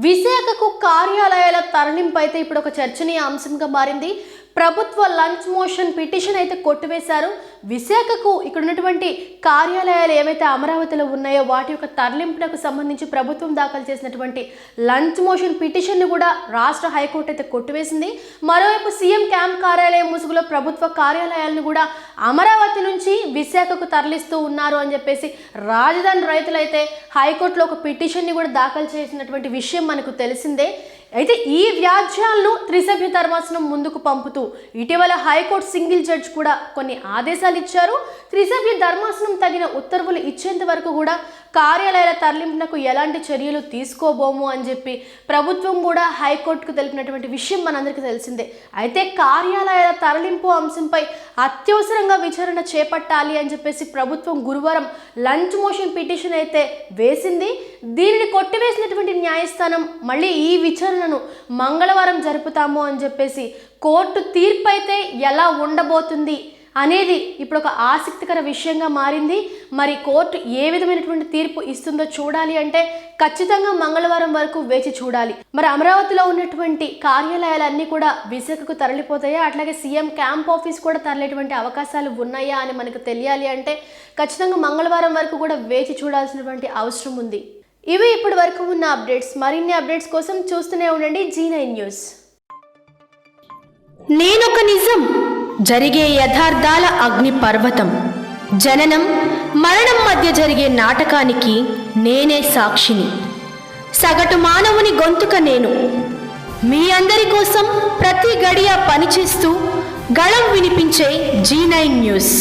విశాఖకు కార్యాలయాల తరలింపు అయితే ఇప్పుడు ఒక చర్చనీయాంశంగా మారింది. ప్రభుత్వ లంచ్ మోషన్ పిటిషన్ అయితే కొట్టివేశారు. విశాఖకు ఇక్కడ ఉన్నటువంటి కార్యాలయాలు ఏవైతే అమరావతిలో ఉన్నాయో వాటి యొక్క తరలింపునకు సంబంధించి ప్రభుత్వం దాఖలు చేసినటువంటి లంచ్ మోషన్ పిటిషన్ను కూడా రాష్ట్ర హైకోర్టు అయితే కొట్టివేసింది. మరోవైపు సీఎం క్యాంప్ కార్యాలయం ముసుగులో ప్రభుత్వ కార్యాలయాలను కూడా అమరావతి నుంచి విశాఖకు తరలిస్తూ ఉన్నారు అని చెప్పేసి రాజధాని రైతులైతే హైకోర్టులో ఒక పిటిషన్ని కూడా దాఖలు చేసినటువంటి విషయం మనకు తెలిసిందే. అయితే ఈ వ్యాజ్యాలను త్రిసభ్య ధర్మాసనం ముందుకు పంపుతూ ఇటీవల హైకోర్టు సింగిల్ జడ్జి కూడా కొన్ని ఆదేశాలు ఇచ్చారు. త్రిసభ్య ధర్మాసనం తగిన ఉత్తర్వులు ఇచ్చేంత వరకు కూడా కార్యాలయాల తరలింపునకు ఎలాంటి చర్యలు తీసుకోబోము అని చెప్పి ప్రభుత్వం కూడా హైకోర్టుకు తెలిపినటువంటి విషయం మనందరికీ తెలిసిందే. అయితే కార్యాలయాల తరలింపు అంశంపై అత్యవసరంగా విచారణ చేపట్టాలి అని చెప్పేసి ప్రభుత్వం గురువారం లంచ్ మోషన్ పిటిషన్ అయితే వేసింది. దీనిని కొట్టివేసినటువంటి న్యాయస్థానం మళ్ళీ ఈ విచారణను మంగళవారం జరుపుతాము అని చెప్పేసి కోర్టు తీర్పు అయితే ఎలా ఉండబోతుంది అనేది ఇప్పుడు ఒక ఆసక్తికర విషయంగా మారింది. మరి కోర్టు ఏ విధమైనటువంటి తీర్పు ఇస్తుందో చూడాలి అంటే ఖచ్చితంగా మంగళవారం వరకు వేచి చూడాలి. మరి అమరావతిలో ఉన్నటువంటి కార్యాలయాలన్నీ కూడా విశాఖకు తరలిపోతాయా, అట్లాగే సీఎం క్యాంప్ ఆఫీస్ కూడా తరలేటువంటి అవకాశాలు ఉన్నాయా అని మనకు తెలియాలి అంటే ఖచ్చితంగా మంగళవారం వరకు కూడా వేచి చూడాల్సినటువంటి అవసరం ఉంది. ఇవి ఇప్పటి వరకు ఉన్న అప్డేట్స్. మరిన్ని అప్డేట్స్ కోసం చూస్తూనే ఉండండి G9 న్యూస్. నేనొక నిజం, జరిగే యథార్థాల అగ్ని పర్వతం, జననం మరణం మధ్య జరిగే నాటకానికి నేనే సాక్షిని. సగటు మానవుని గొంతుక నేను. మీ అందరి కోసం ప్రతి గడియ పనిచేస్తూ గళం వినిపించే G9 న్యూస్.